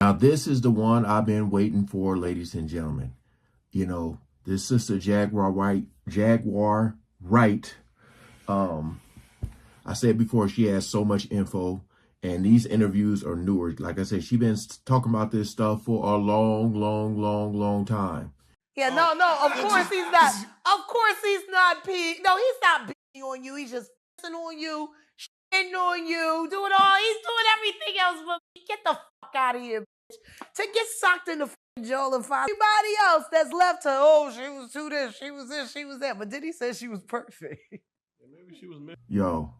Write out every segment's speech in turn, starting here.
Now, this is the one I've been waiting for, ladies and gentlemen. You know, this sister Jaguar Wright. I said before, she has so much info, and these interviews are newer. Like I said, she's been talking about this stuff for a long time. Yeah, no, of course he's not. Of course he's not peeing. No, he's not beating on you. He's just pissing on you, shitting on you, doing all. He's doing everything else. But get the fuck out of here, bitch. To get socked in the fucking jaw and find everybody else that's left her. Oh, she was too this, she was this, she was that. But then he said she was perfect. Maybe she was. Yo,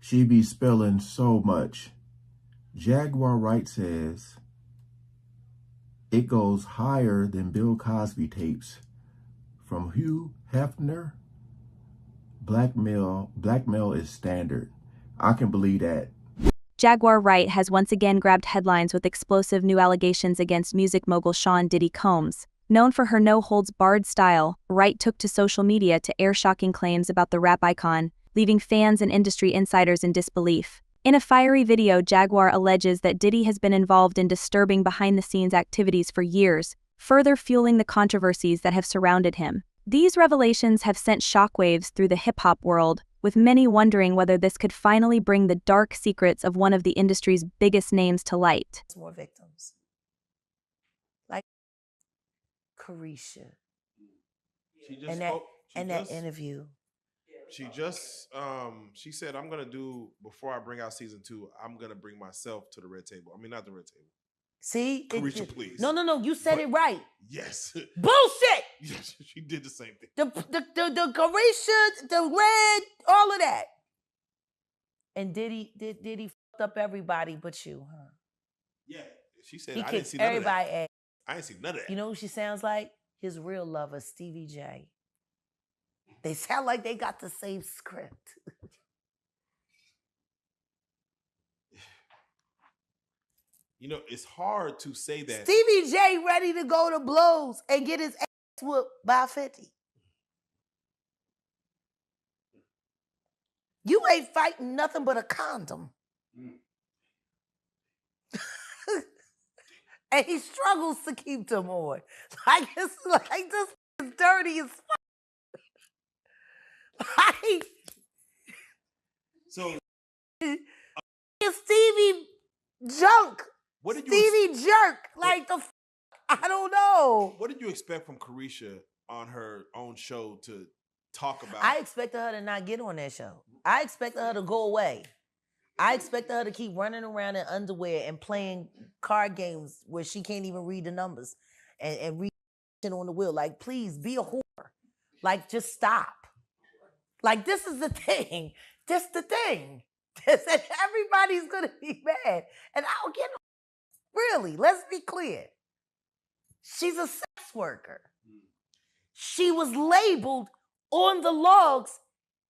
she be spilling so much. Jaguar Wright says it goes higher than Bill Cosby tapes. From Hugh Hefner, blackmail is standard. I can believe that. Jaguar Wright has once again grabbed headlines with explosive new allegations against music mogul Sean Diddy Combs. Known for her no-holds-barred style, Wright took to social media to air shocking claims about the rap icon, leaving fans and industry insiders in disbelief. In a fiery video, Jaguar alleges that Diddy has been involved in disturbing behind-the-scenes activities for years, further fueling the controversies that have surrounded him. These revelations have sent shockwaves through the hip-hop world, with many wondering whether this could finally bring the dark secrets of one of the industry's biggest names to light. More victims. Like Carisha. That interview. She said, I'm going to do, before I bring out season 2, I'm going to bring myself to the red table. I mean, not the red table. See? Carisha, please. No, you said it right. Yes. Bullshit! Yes, she did the same thing. The Carisha, the red, all of that. And Diddy fucked up everybody but you, huh? Yeah. She said, I didn't see none of that. I didn't see none of that. You know who she sounds like? His real lover, Stevie J. They sound like they got the same script. You know, it's hard to say that. Stevie J ready to go to blows and get his ass whooped by 50. You ain't fighting nothing but a condom. And he struggles to keep them on. Like this is dirty as fuck. Like, so Stevie junk. What did Stevie jerk. Like I don't know. What did you expect from Carisha on her own show to talk about? I expected her to not get on that show. I expected her to go away. I expected her to keep running around in underwear and playing card games where she can't even read the numbers and read on the wheel. Like, please be a whore. Like, just stop. Like, this is the thing. This the thing. Everybody's going to be mad. And I'll get really, let's be clear. She's a sex worker. She was labeled on the logs,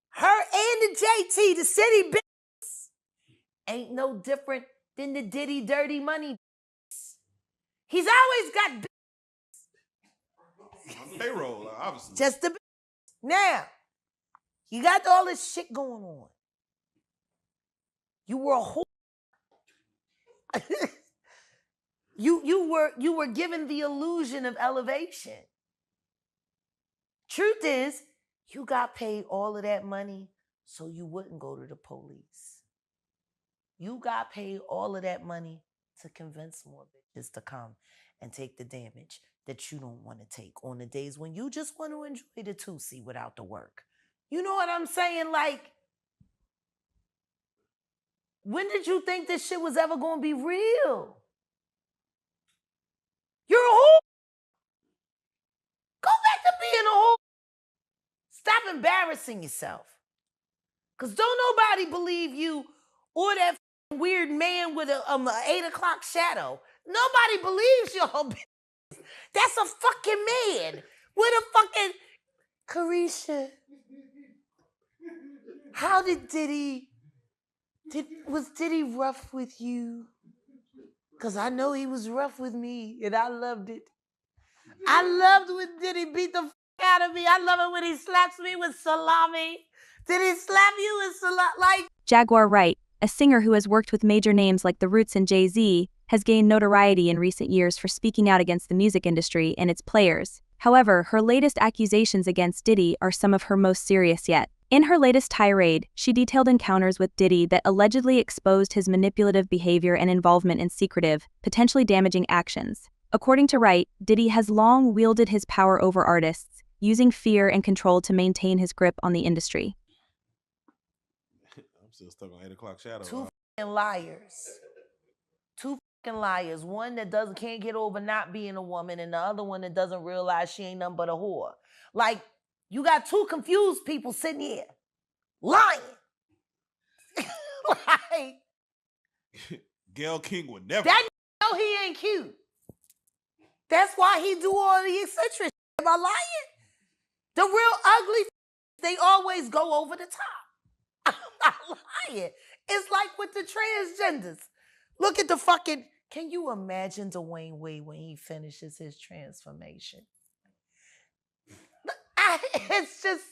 her and the JT, the city business, ain't no different than the Diddy dirty money. He's always got on payroll, obviously. Just the now. You got all this shit going on. You were a whore. you were given the illusion of elevation. Truth is, you got paid all of that money so you wouldn't go to the police. You got paid all of that money to convince more bitches to come and take the damage that you don't want to take on the days when you just want to enjoy the Tootsie without the work. You know what I'm saying? Like, when did you think this shit was ever going to be real? You're a whore. Go back to being a whore. Stop embarrassing yourself. Because don't nobody believe you or that weird man with a 8 o'clock shadow. Nobody believes y'all. That's a fucking man with a fucking... Carisha, how did Diddy... Was Diddy rough with you? Because I know he was rough with me, and I loved it. I loved when Diddy beat the fuck out of me. I love it when he slaps me with salami. Did he slap you with salami? Like... Jaguar Wright, a singer who has worked with major names like The Roots and Jay-Z, has gained notoriety in recent years for speaking out against the music industry and its players. However, her latest accusations against Diddy are some of her most serious yet. In her latest tirade, she detailed encounters with Diddy that allegedly exposed his manipulative behavior and involvement in secretive, potentially damaging actions. According to Wright, Diddy has long wielded his power over artists, using fear and control to maintain his grip on the industry. I'm still stuck on 8 o'clock shadow. Two fucking liars. Two fucking liars. One that can't get over not being a woman, and the other one that doesn't realize she ain't nothing but a whore. Like, you got two confused people sitting here lying. Like, Gayle King would never. that know he ain't cute. That's why he do all the eccentric shit. Am I lying? The real ugly, they always go over the top. I'm not lying. It's like with the transgenders. Look at the fucking, can you imagine Dwayne Wade when he finishes his transformation? It's just,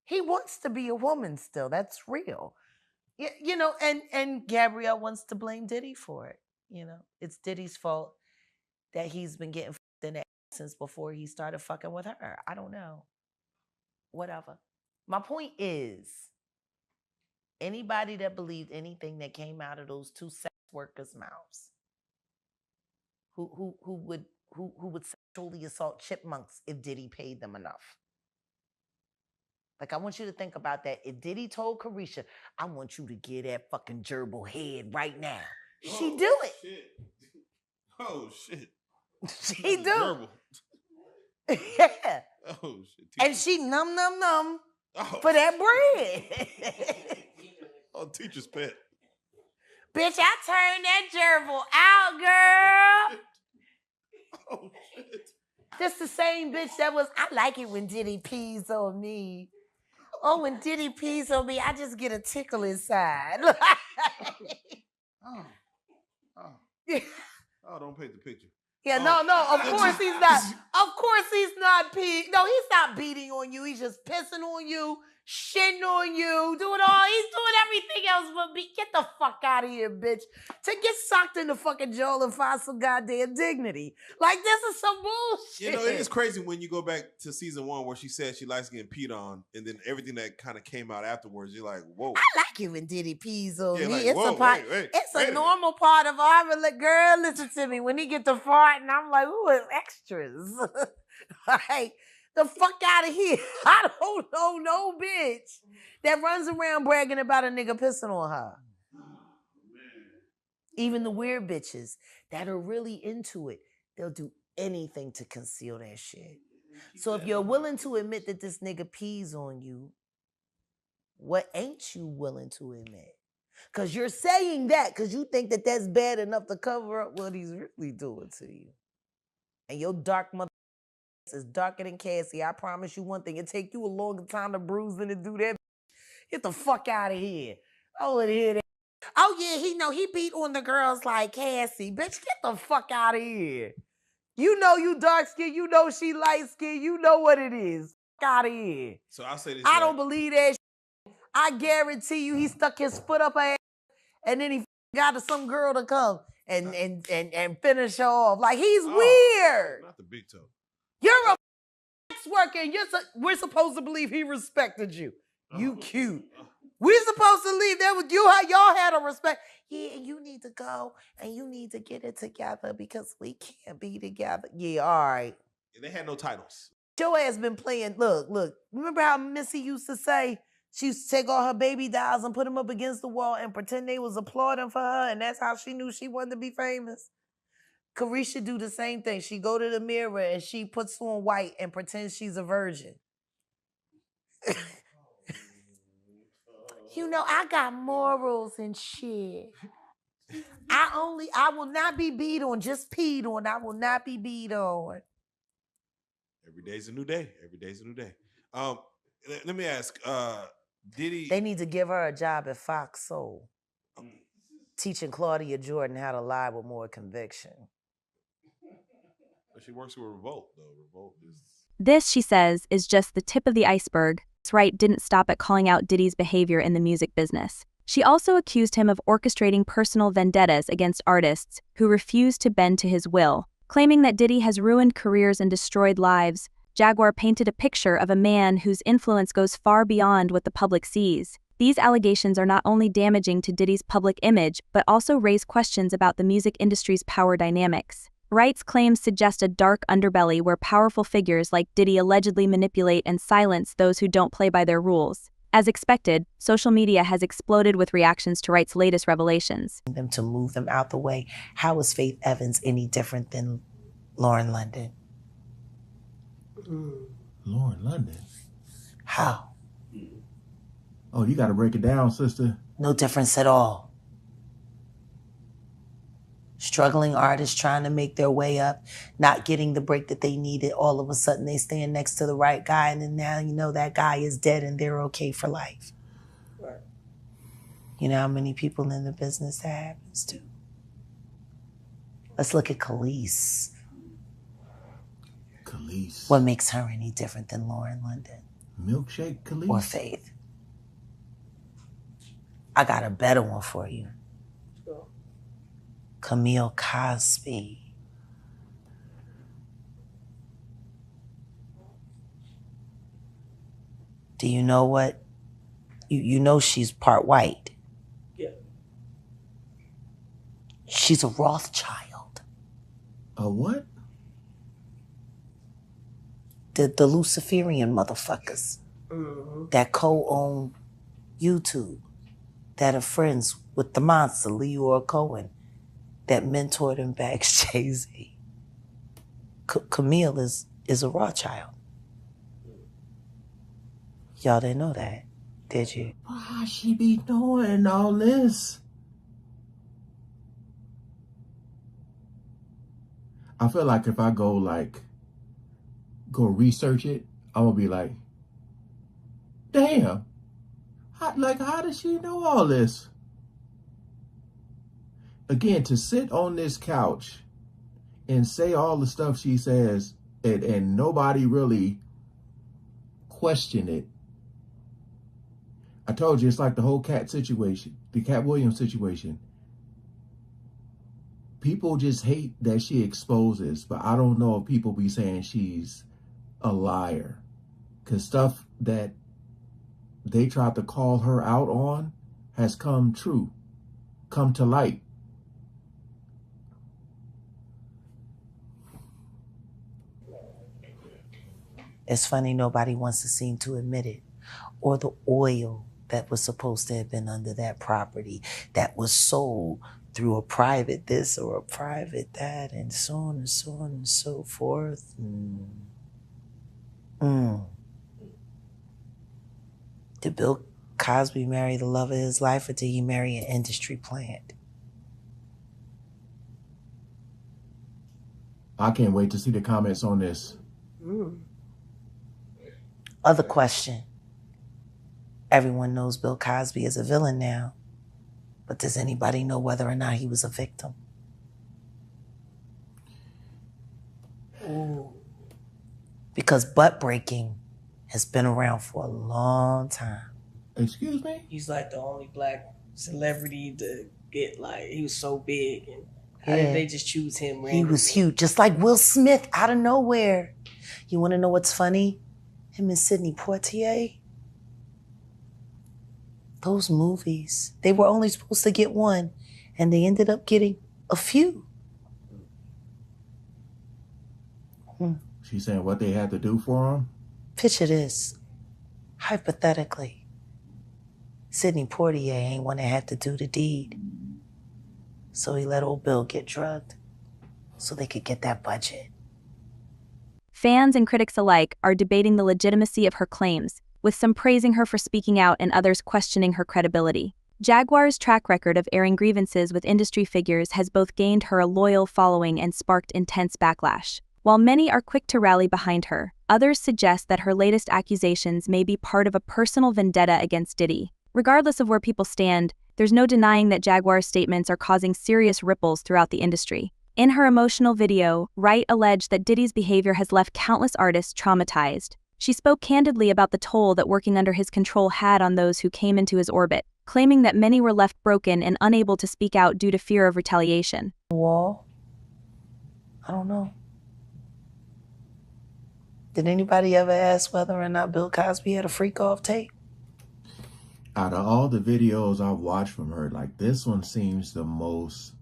he wants to be a woman still. That's real. You know, and Gabrielle wants to blame Diddy for it. You know, it's Diddy's fault that he's been getting in the ass since before he started fucking with her. I don't know. Whatever. My point is, anybody that believed anything that came out of those two sex workers' mouths, who would sexually assault chipmunks if Diddy paid them enough. Like, I want you to think about that. If Diddy told Carisha, I want you to get that fucking gerbil head right now, she do it. Shit. Oh shit. She do. Gerbil. Yeah. Oh shit. And she num Oh. for that bread. Oh, teacher's pet. Bitch, I turned that gerbil out, girl. Oh shit. This the same bitch that was, I like it when Diddy pees on me. Oh, when Diddy pees on me, I just get a tickle inside. Oh. Oh, don't paint the picture. Yeah, no, of course he's not. Of course he's not peeing. No, he's not beating on you. He's just pissing on you, shitting on you, doing all. He's doing everything else but be. Get the fuck out of here, bitch. To get socked in the fucking jaw and find some goddamn dignity. Like, this is some bullshit. You know, it is crazy when you go back to season 1 where she said she likes getting peed on, and then everything that kind of came out afterwards, you're like, whoa. I like it when Diddy pees on me. Like, It's whoa, a part. It's a normal part of our girl. Listen to me. When he get to fart, and I'm like, ooh, it's extras. Like, the fuck out of here. I don't know no bitch that runs around bragging about a nigga pissing on her. Even the weird bitches that are really into it, they'll do anything to conceal that shit. So if you're willing to admit that this nigga pees on you, what ain't you willing to admit? Because you're saying that because you think that that's bad enough to cover up what he's really doing to you. And your dark mother is darker than Cassie. I promise you one thing. It take you a longer time to bruise than to do that. Get the fuck out of here. I want to hear that. Oh, yeah, he beat on the girls like Cassie. Bitch, get the fuck out of here. You know you dark skin. You know she light skin. You know what it is. Fuck out of here. So I'll say this. I don't believe that shit. I guarantee you he stuck his foot up her ass and then he got some girl to come and finish her off. Like, he's weird. Not the big toe. You're a sex worker and we're supposed to believe he respected you. You cute. We're supposed to leave there with you. Y'all had a respect. Yeah, you need to go and you need to get it together because we can't be together. Yeah, all right. And they had no titles. Your ass been playing. Look. Remember how Missy used to say she used to take all her baby dolls and put them up against the wall and pretend they was applauding for her, and that's how she knew she wanted to be famous? Carisha do the same thing. She go to the mirror and she puts on white and pretends she's a virgin. You know, I got morals and shit. I will not be beat on, just peed on. I will not be beat on. Every day's a new day. Every day's a new day. Let me ask, Diddy. They need to give her a job at Fox Soul. Teaching Claudia Jordan how to lie with more conviction. She works with Revolt, though. Revolt is... This, she says, is just the tip of the iceberg. Wright didn't stop at calling out Diddy's behavior in the music business. She also accused him of orchestrating personal vendettas against artists who refused to bend to his will. Claiming that Diddy has ruined careers and destroyed lives, Jaguar painted a picture of a man whose influence goes far beyond what the public sees. These allegations are not only damaging to Diddy's public image, but also raise questions about the music industry's power dynamics. Wright's claims suggest a dark underbelly where powerful figures like Diddy allegedly manipulate and silence those who don't play by their rules. As expected, social media has exploded with reactions to Wright's latest revelations. Them to move them out the way. How is Faith Evans any different than Lauren London? Lauren London? How? Oh, you got to break it down, sister. No difference at all. Struggling artists trying to make their way up, not getting the break that they needed. All of a sudden they stand next to the right guy, and then now you know that guy is dead and they're okay for life. Right. You know how many people in the business that happens to? Let's look at Khalees. Khalees. What makes her any different than Lauren London? Milkshake Khalees? Or Faith? I got a better one for you. Camille Cosby. Do you know what? You know she's part white. Yeah. She's a Rothschild. A what? The Luciferian motherfuckers that co-own YouTube, that are friends with the monster, Leora Cohen, that mentored and backs Jay-Z. Camille is a Rothschild. Y'all didn't know that, did you? Why she be knowing all this? I feel like if I go research it, I'm gonna be like, damn, how does she know all this? Again, to sit on this couch and say all the stuff she says and nobody really question it. I told you, it's like the whole Cat situation, the Cat Williams situation. People just hate that she exposes, but I don't know if people be saying she's a liar. Because stuff that they tried to call her out on has come to light. It's funny nobody wants to seem to admit it. Or the oil that was supposed to have been under that property that was sold through a private this or a private that, and so on and so on and so forth. Did Bill Cosby marry the love of his life, or did he marry an industry plant? I can't wait to see the comments on this. Other question. Everyone knows Bill Cosby is a villain now, but does anybody know whether or not he was a victim? Ooh. Because butt breaking has been around for a long time. Excuse me? He's like the only black celebrity to get he was so big, and how Yeah. did they just choose him randomly? He was huge, just like Will Smith out of nowhere. You want to know what's funny? Him and Sidney Poitier. Those movies, they were only supposed to get one, and they ended up getting a few. She's saying what they had to do for him? Picture this. Hypothetically, Sidney Poitier ain't one that had to do the deed. So he let old Bill get drugged so they could get that budget. Fans and critics alike are debating the legitimacy of her claims, with some praising her for speaking out and others questioning her credibility. Jaguar's track record of airing grievances with industry figures has both gained her a loyal following and sparked intense backlash. While many are quick to rally behind her, others suggest that her latest accusations may be part of a personal vendetta against Diddy. Regardless of where people stand, there's no denying that Jaguar's statements are causing serious ripples throughout the industry. In her emotional video, Wright alleged that Diddy's behavior has left countless artists traumatized. She spoke candidly about the toll that working under his control had on those who came into his orbit. claiming that many were left broken and unable to speak out due to fear of retaliation. Wall. I don't know. Did anybody ever ask whether or not Bill Cosby had a freak off tape? Out of all the videos I've watched from her, like this one seems the most,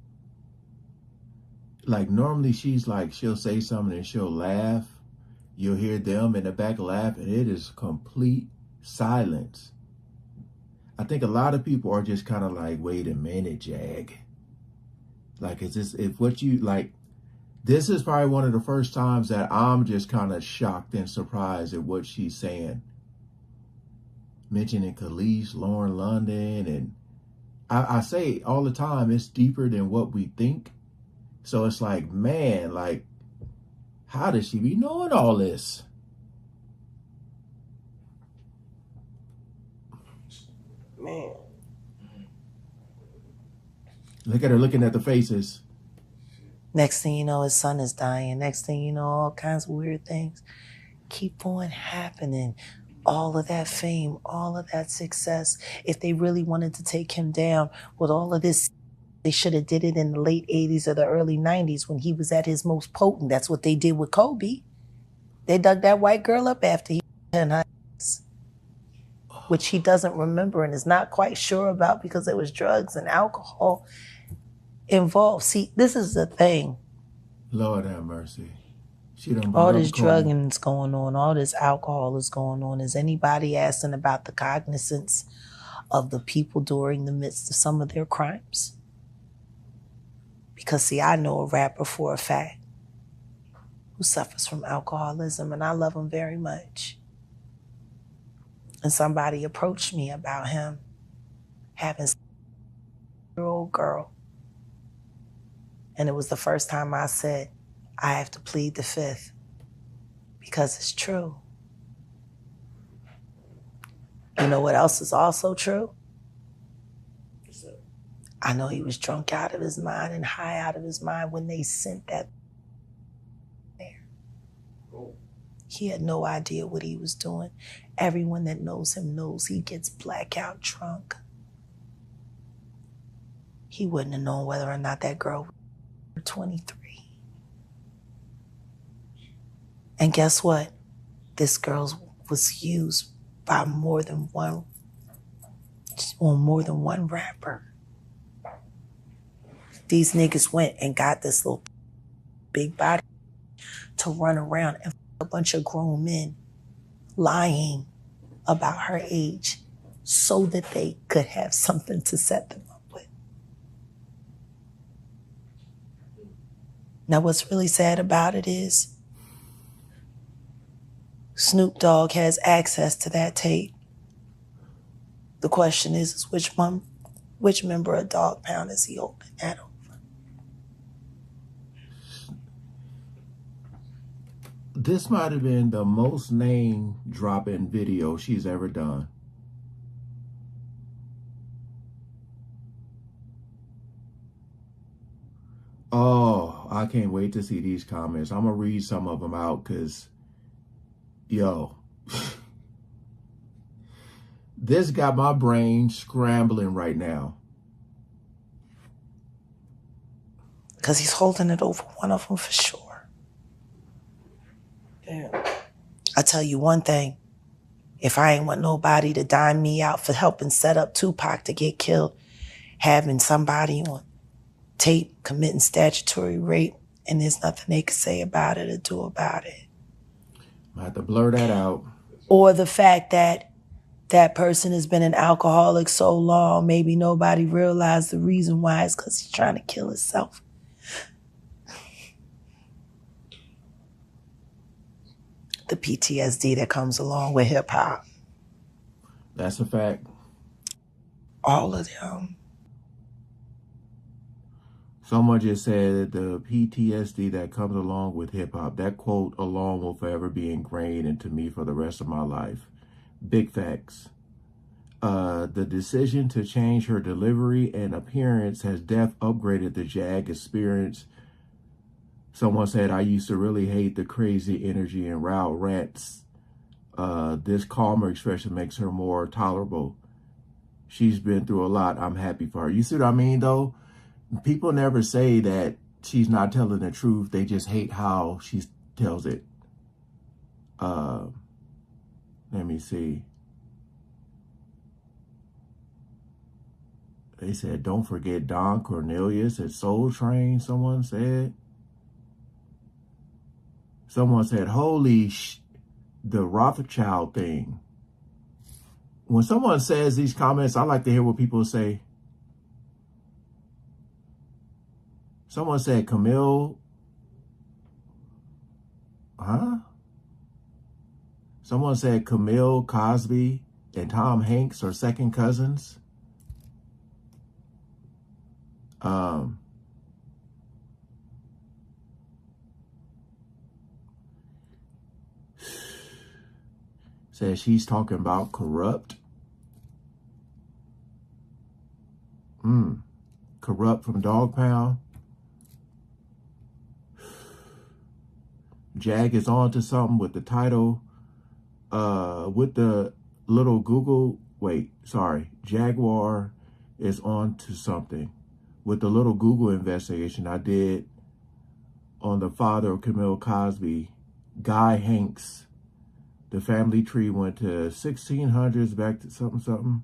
like normally she's like, she'll say something and she'll laugh. You'll hear them in the back laugh and it is complete silence. I think a lot of people are just kind of like, wait a minute, Jag. Like, is this, if what you like, this is probably one of the first times that I'm just kind of shocked and surprised at what she's saying. Mentioning Khalees, Lauren London, and I say all the time, it's deeper than what we think. So it's like, man, like, how does she be knowing all this? Man. Look at her looking at the faces. Next thing you know, his son is dying. Next thing you know, all kinds of weird things keep on happening. All of that fame, all of that success. If they really wanted to take him down with all of this, they should have did it in the late 80s or the early 90s when he was at his most potent. That's what they did with Kobe. They dug that white girl up after he had her, which he doesn't remember and is not quite sure about because there was drugs and alcohol involved. See, this is the thing. Lord have mercy. She done All brought this up Kobe. drugging is going on. All this alcohol is going on. Is anybody asking about the cognizance of the people during the midst of some of their crimes? Because, see, I know a rapper for a fact who suffers from alcoholism, and I love him very much. And somebody approached me about him having a 7-year-old girl. And it was the first time I said, I have to plead the fifth because it's true. You know what else is also true? I know he was drunk out of his mind and high out of his mind when they sent that there. He had no idea what he was doing. Everyone that knows him knows he gets blackout drunk. He wouldn't have known whether or not that girl was 23. And guess what? This girl was used by more than one rapper. These niggas went and got this little big body to run around and a bunch of grown men lying about her age so that they could have something to set them up with. Now, what's really sad about it is Snoop Dogg has access to that tape. The question is which member of Dog Pound is he holding that over? This might have been the most name-dropping video she's ever done. Oh, I can't wait to see these comments. I'm going to read some of them out because, yo, this got my brain scrambling right now. Because he's holding it over one of them for sure. Damn. I tell you one thing. If I ain't want nobody to dime me out for helping set up Tupac to get killed, having somebody on tape committing statutory rape, and there's nothing they can say about it or do about it. I have to blur that out. Or the fact that that person has been an alcoholic so long, maybe nobody realized the reason why is because he's trying to kill himself. The PTSD that comes along with hip hop. That's a fact. All of them. Someone just said the PTSD that comes along with hip hop. That quote alone will forever be ingrained into me for the rest of my life. Big facts. The decision to change her delivery and appearance has upgraded the Jag experience. Someone said, I used to really hate the crazy energy and loud rants. This calmer expression makes her more tolerable. she's been through a lot. I'm happy for her. You see what I mean, though? People never say that she's not telling the truth. They just hate how she tells it. Let me see. They said, don't forget Don Cornelius at Soul Train, someone said. Someone said, holy the Rothschild thing. When someone says these comments, I like to hear what people say. Someone said Camille. Huh? Someone said Camille Cosby and Tom Hanks are second cousins. Says she's talking about corrupt. Corrupt from Dog Pound. Jag is on to something with the title. With the little Google. Wait, sorry. Jaguar is on to something with the little Google investigation I did on the father of Camille Cosby, Guy Hanks. The family tree went to 1600s back to something.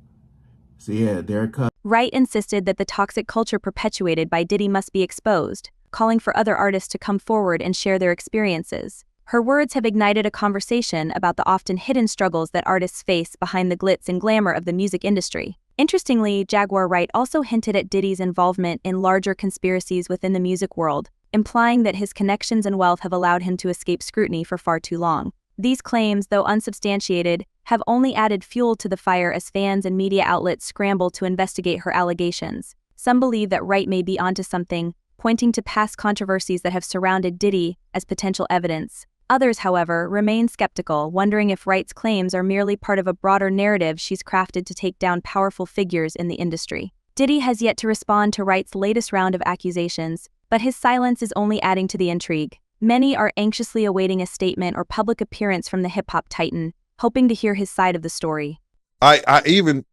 So yeah, they're cut. Wright insisted that the toxic culture perpetuated by Diddy must be exposed, calling for other artists to come forward and share their experiences. Her words have ignited a conversation about the often hidden struggles that artists face behind the glitz and glamour of the music industry. Interestingly, Jaguar Wright also hinted at Diddy's involvement in larger conspiracies within the music world, implying that his connections and wealth have allowed him to escape scrutiny for far too long. These claims, though unsubstantiated, have only added fuel to the fire as fans and media outlets scramble to investigate her allegations. Some believe that Wright may be onto something, pointing to past controversies that have surrounded Diddy as potential evidence. Others, however, remain skeptical, wondering if Wright's claims are merely part of a broader narrative she's crafted to take down powerful figures in the industry. Diddy has yet to respond to Wright's latest round of accusations, but his silence is only adding to the intrigue. Many are anxiously awaiting a statement or public appearance from the hip-hop titan, hoping to hear his side of the story. I even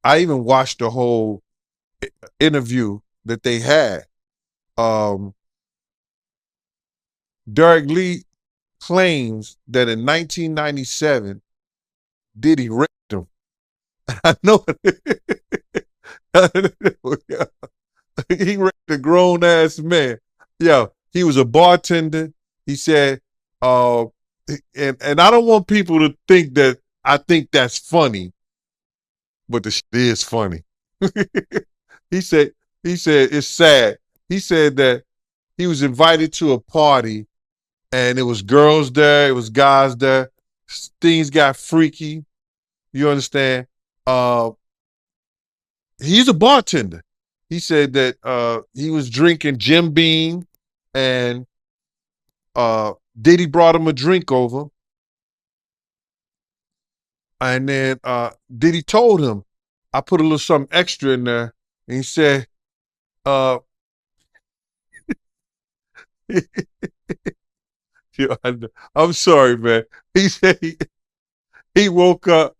watched the whole interview that they had. Derek Lee claims that in 1997, Diddy raped him. I know he raped a grown-ass man. Yeah, he was a bartender. He said, and I don't want people to think that I think that's funny, but the shit is funny. He said it's sad. He said that he was invited to a party and it was girls there, it was guys there. Things got freaky. You understand? He's a bartender. He said that he was drinking Jim Beam and Diddy brought him a drink over. And then Diddy told him, I put a little something extra in there. And he said, I'm sorry, man. He said he woke up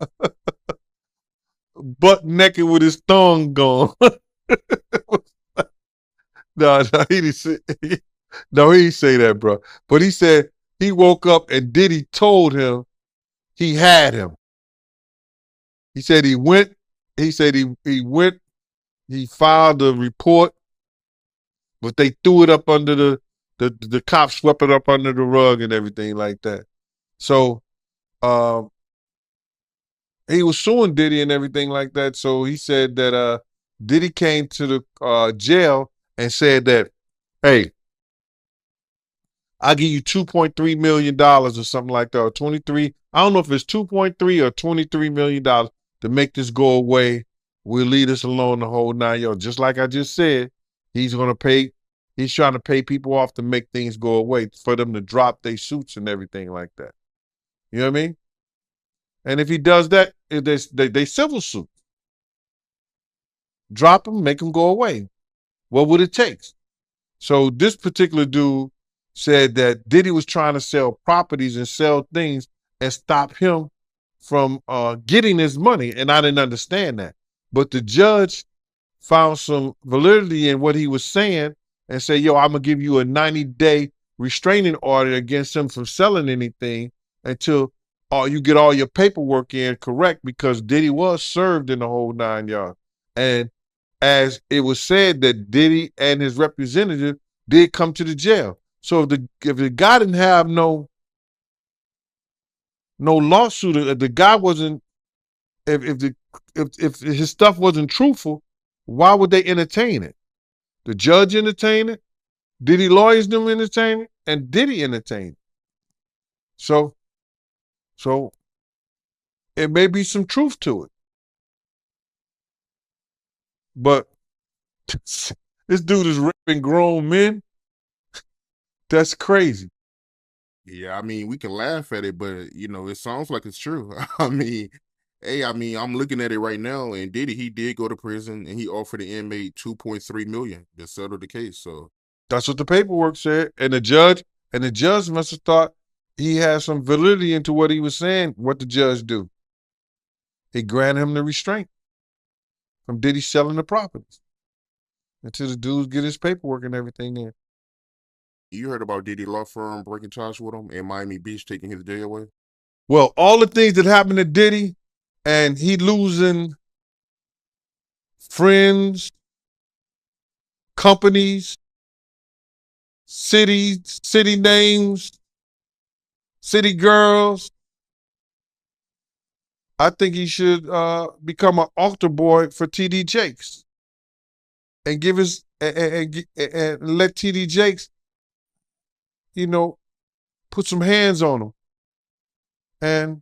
butt naked with his thong gone. No, he didn't say, no, he didn't say that, bro. But he said he woke up and Diddy told him he had him. He said he went, he filed a report, but they threw it up under the cops swept it up under the rug and everything like that. So he was suing Diddy and everything like that. So he said that Diddy came to the jail and said that, hey, I'll give you $2.3 million or something like that, or 23. I don't know if it's 2.3 or $23 million to make this go away. We'll leave this alone the whole 9 yards. Just like I just said, he's trying to pay people off to make things go away, for them to drop their suits and everything like that. You know what I mean? And if he does that, they civil suit. Drop them, make them go away. What would it take? So this particular dude said that Diddy was trying to sell properties and sell things and stop him from getting his money. And I didn't understand that. But the judge found some validity in what he was saying and said, yo, I'm going to give you a 90-day restraining order against him from selling anything until you get all your paperwork in correct, because Diddy was served in the whole 9 yards. And as it was said that Diddy and his representative did come to the jail. So if the guy didn't have no lawsuit, if the guy wasn't, if his stuff wasn't truthful, why would they entertain it? The judge entertained it, Diddy lawyers them entertain it, and Diddy entertained it. So it may be some truth to it. But this dude is raping grown men. That's crazy. Yeah, I mean, we can laugh at it, but you know, it sounds like it's true. I mean, hey, I mean, I'm looking at it right now, and he did go to prison, and he offered the inmate 2.3 million to settle the case. So that's what the paperwork said. And the judge must have thought he had some validity into what he was saying. What the judge do? He granted him the restraint from Diddy selling the properties until the dudes get his paperwork and everything in. you heard about Diddy law firm breaking ties with him and Miami Beach taking his day away? Well, all the things that happened to Diddy, and he losing friends, companies, cities, city names, city girls. I think he should become an altar boy for TD Jakes and give his and let TD Jakes, you know, put some hands on him. And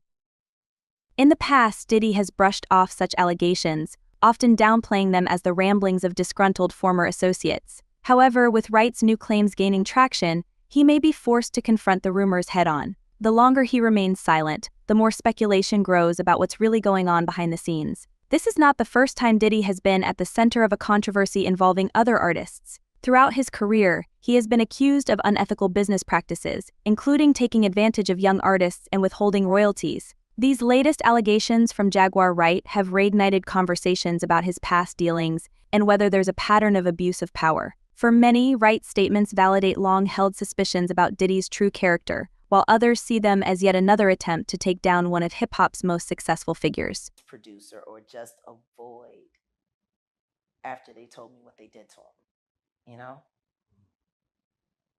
In the past, Diddy has brushed off such allegations, often downplaying them as the ramblings of disgruntled former associates. However, with Wright's new claims gaining traction, he may be forced to confront the rumors head-on. The longer he remains silent, the more speculation grows about what's really going on behind the scenes. This is not the first time Diddy has been at the center of a controversy involving other artists. Throughout his career, he has been accused of unethical business practices, including taking advantage of young artists and withholding royalties. These latest allegations from Jaguar Wright have reignited conversations about his past dealings and whether there's a pattern of abuse of power. For many, Wright's statements validate long-held suspicions about Diddy's true character, while others see them as yet another attempt to take down one of hip-hop's most successful figures. Producer, or just avoid after they told me what they did to him. You know?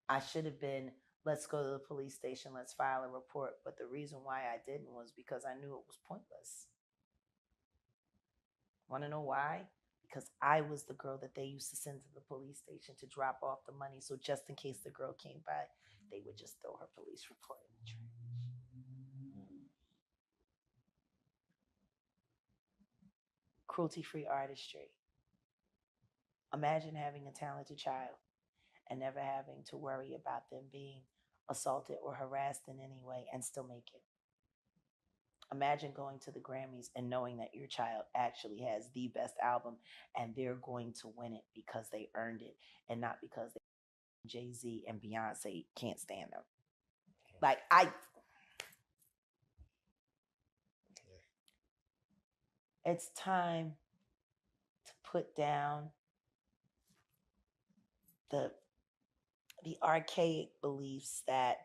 I should have been, let's go to the police station, let's file a report. But the reason why I didn't was because I knew it was pointless. Want to know why? Because I was the girl that they used to send to the police station to drop off the money. So just in case the girl came by, they would just throw her police report in the trash. Cruelty-free artistry. Imagine having a talented child and never having to worry about them being assaulted or harassed in any way and still make it. Imagine going to the Grammys and knowing that your child actually has the best album and they're going to win it because they earned it and not because Jay-Z and Beyonce can't stand them. Like, it's time to put down the archaic beliefs that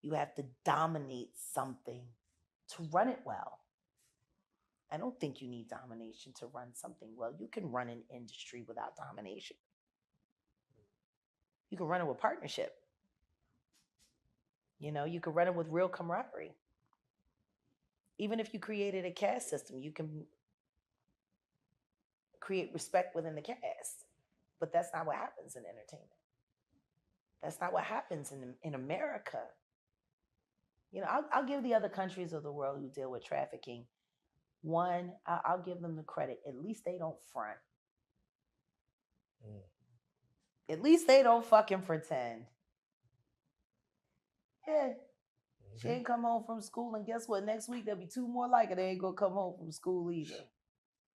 you have to dominate something to run it well. I don't think you need domination to run something well. You can run an industry without domination. You can run it with partnership. You know, you can run it with real camaraderie. Even if you created a caste system, you can create respect within the caste. But that's not what happens in entertainment. That's not what happens in America. You know, I'll give the other countries of the world who deal with trafficking one, I'll give them the credit. At least they don't front. At least they don't fucking pretend. Yeah. She ain't come home from school, and guess what? Next week there'll be two more like her. They ain't gonna come home from school either.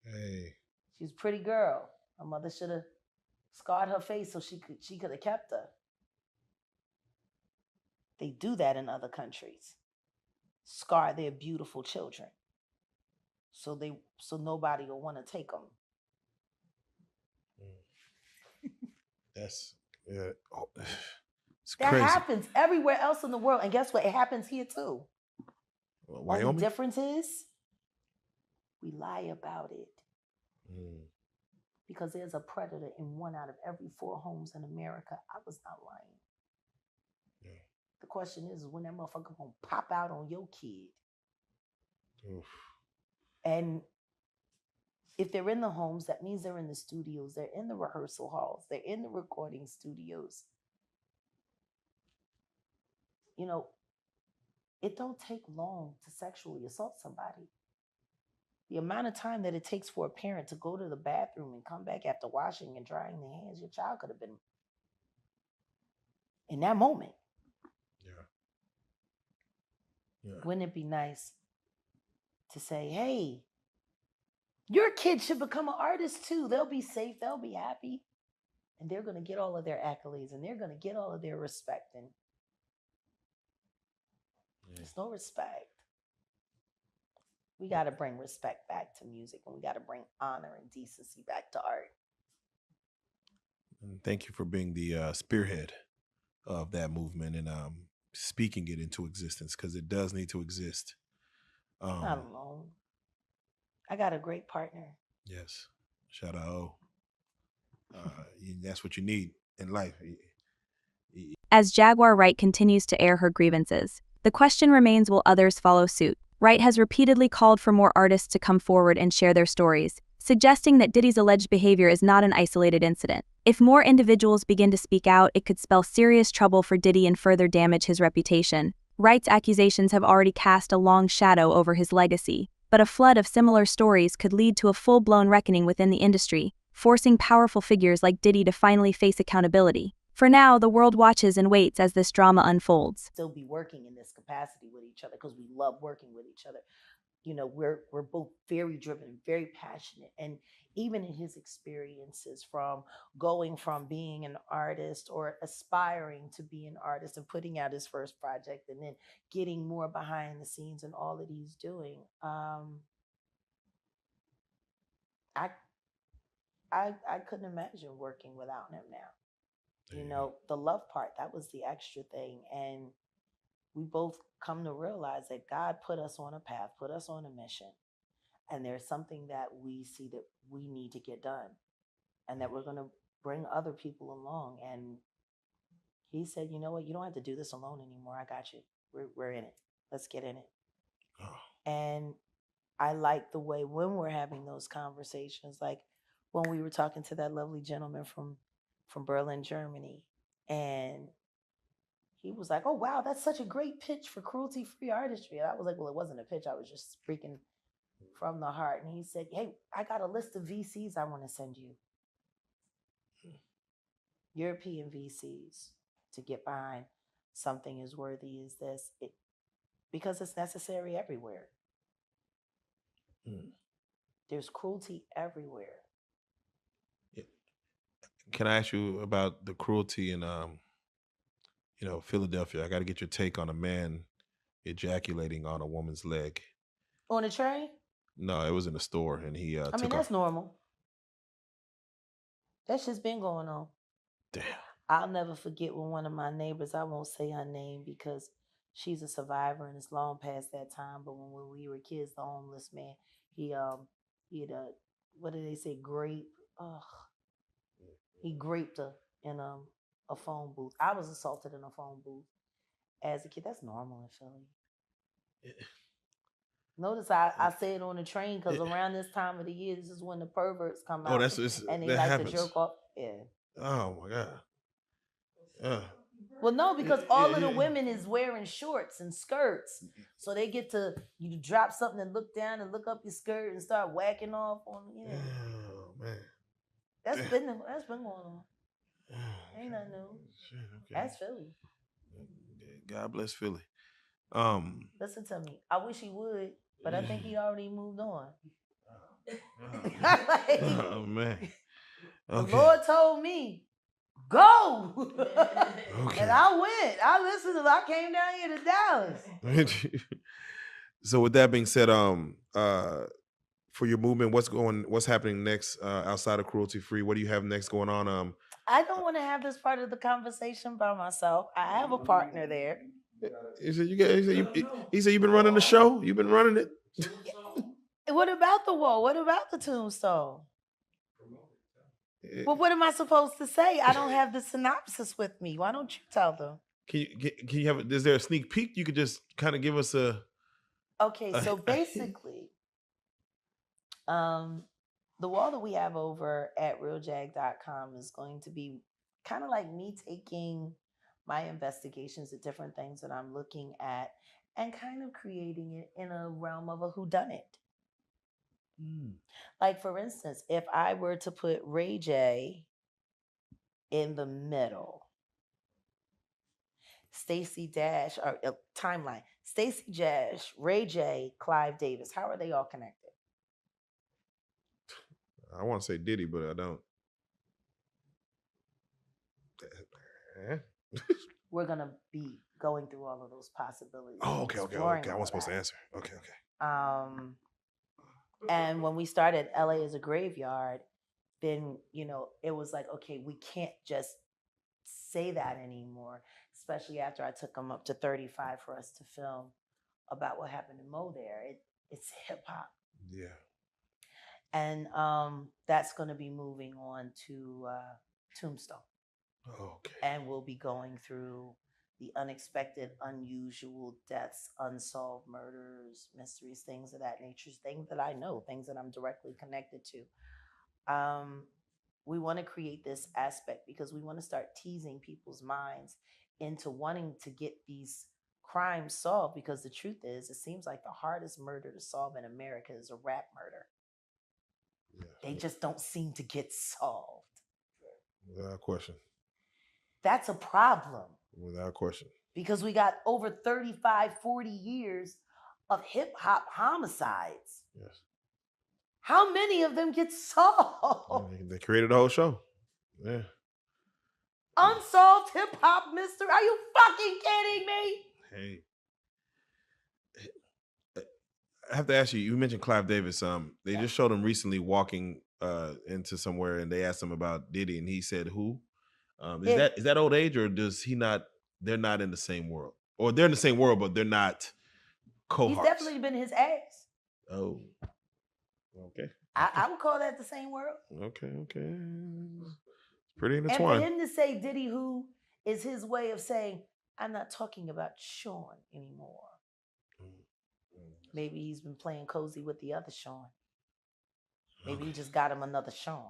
Hey. She's a pretty girl. Her mother should have scarred her face so she could have kept her. They do that in other countries. Scar their beautiful children. so nobody will want to take them. That's it's That crazy. happens everywhere else in the world, and guess what? It happens here too. Well, Only Wyoming. difference is we lie about it. Because there's a predator in 1 out of every 4 homes in America. I was not lying. Yeah. The question is when that motherfucker gonna pop out on your kid. Oof. And if they're in the homes, that means they're in the studios, they're in the rehearsal halls, they're in the recording studios. You know, it don't take long to sexually assault somebody. The amount of time that it takes for a parent to go to the bathroom and come back after washing and drying their hands, your child could have been in that moment. Yeah. Wouldn't it be nice to say, hey, your kid should become an artist too. They'll be safe, they'll be happy, and they're going to get all of their accolades and they're going to get all of their respect. And there's no respect. We got to bring respect back to music, and we got to bring honor and decency back to art. And thank you for being the spearhead of that movement and speaking it into existence, because it does need to exist. Not alone. I got a great partner. Yes. Shout out. That's what you need in life. As Jaguar Wright continues to air her grievances, the question remains, will others follow suit? Wright has repeatedly called for more artists to come forward and share their stories, suggesting that Diddy's alleged behavior is not an isolated incident. If more individuals begin to speak out, it could spell serious trouble for Diddy and further damage his reputation. Wright's accusations have already cast a long shadow over his legacy, but a flood of similar stories could lead to a full-blown reckoning within the industry, forcing powerful figures like Diddy to finally face accountability. For now, the world watches and waits as this drama unfolds. Still be working in this capacity with each other because we love working with each other. You know, we're both very driven, very passionate. And even in his experiences from going from being an artist or aspiring to be an artist and putting out his first project and then getting more behind the scenes and all that he's doing, I couldn't imagine working without him now. You know, the love part, that was the extra thing. And we both come to realize that God put us on a path, put us on a mission. And there's something that we see that we need to get done and that we're going to bring other people along. And he said, you know what? You don't have to do this alone anymore. I got you. We're in it. Let's get in it. Oh. And I like the way when we're having those conversations, like when we were talking to that lovely gentleman from Berlin, Germany, and he was like, oh, wow, that's such a great pitch for cruelty-free artistry. And I was like, well, it wasn't a pitch. I was just speaking from the heart. And he said, hey, I got a list of VCs I want to send you. European VCs to get behind something as worthy as this, because it's necessary everywhere. There's cruelty everywhere. Can I ask you about the cruelty in, Philadelphia? I got to get your take on a man ejaculating on a woman's leg. On a train? No, it was in a store, and he that's normal. That shit's been going on. Damn. I'll never forget when one of my neighbors, I won't say her name because she's a survivor and it's long past that time, but when we were kids, the homeless man, he had what did they say, grape? He graped her in a phone booth. I was assaulted in a phone booth as a kid. That's normal in Philly. Notice I say it on the train because around this time of the year, this is when the perverts come out. And they like to jerk off. Yeah. Oh my God. Well, no, because all of the women is wearing shorts and skirts. So they get to, you drop something and look down and look up your skirt and start whacking off on, Oh man. That's been going on. Ain't nothing new. Okay. That's Philly. God bless Philly. Listen to me. I wish he would, but I think he already moved on. Oh man. Okay. The Lord told me, go. Okay. And I went. I listened to it. I came down here to Dallas. So with that being said, for your movement? What's happening next outside of cruelty free? What do you have next going on? I don't want to have this part of the conversation by myself. I have a partner there. He said he said you've been running the show. You've been running it. What about the wall? What about the tombstone? Well, what am I supposed to say? I don't have the synopsis with me. Why don't you tell them? Can you have? Is there a sneak peek? You could just kind of give us a. Okay, so basically, the wall that we have over at realjag.com is going to be kind of like me taking my investigations at different things that I'm looking at and kind of creating it in a realm of a whodunit. Like, for instance, if I were to put Ray J in the middle, Stacey Dash, or timeline, Stacey Dash, Ray J, Clive Davis, how are they all connected? I want to say Diddy, but I don't. We're going to be going through all of those possibilities. Oh, okay. I wasn't supposed to answer. Okay. And when we started LA as a graveyard, then, it was like, okay, we can't just say that anymore, especially after I took them up to 35 for us to film about what happened to Mo there. It's hip hop. Yeah. And that's going to be moving on to Tombstone. Okay. And we'll be going through the unexpected, unusual deaths, unsolved murders, mysteries, things of that nature, things that I know, things that I'm directly connected to. We want to create this aspect because we want to start teasing people's minds into wanting to get these crimes solved, because the truth is, it seems like the hardest murder to solve in America is a rap murder. Yeah. They just don't seem to get solved. Without question. That's a problem. Without question. Because we got over 35, 40 years of hip hop homicides. Yes. How many of them get solved? They created a whole show. Yeah. Unsolved hip hop mystery. Are you fucking kidding me? Hey. I have to ask you, you mentioned Clive Davis. They just showed him recently walking into somewhere, and they asked him about Diddy, and he said who? Is that old age, or does he not? They're not in the same world, or they're in the same world, but they're not cohorts. He's definitely been his ass. Oh, okay. I would call that the same world. Okay. It's pretty And intertwined. for him to say Diddy who is his way of saying, I'm not talking about Sean anymore. Maybe he's been playing cozy with the other Sean. Maybe he just got him another Sean.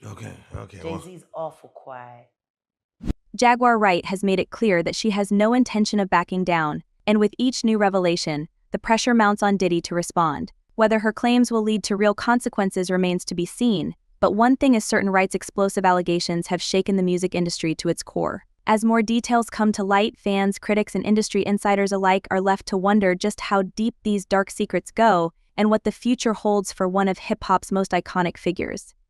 Okay. Jay-Z's awful quiet. Jaguar Wright has made it clear that she has no intention of backing down, and with each new revelation, the pressure mounts on Diddy to respond. Whether her claims will lead to real consequences remains to be seen, but one thing is certain: Wright's explosive allegations have shaken the music industry to its core. As more details come to light, fans, critics, and industry insiders alike are left to wonder just how deep these dark secrets go and what the future holds for one of hip-hop's most iconic figures.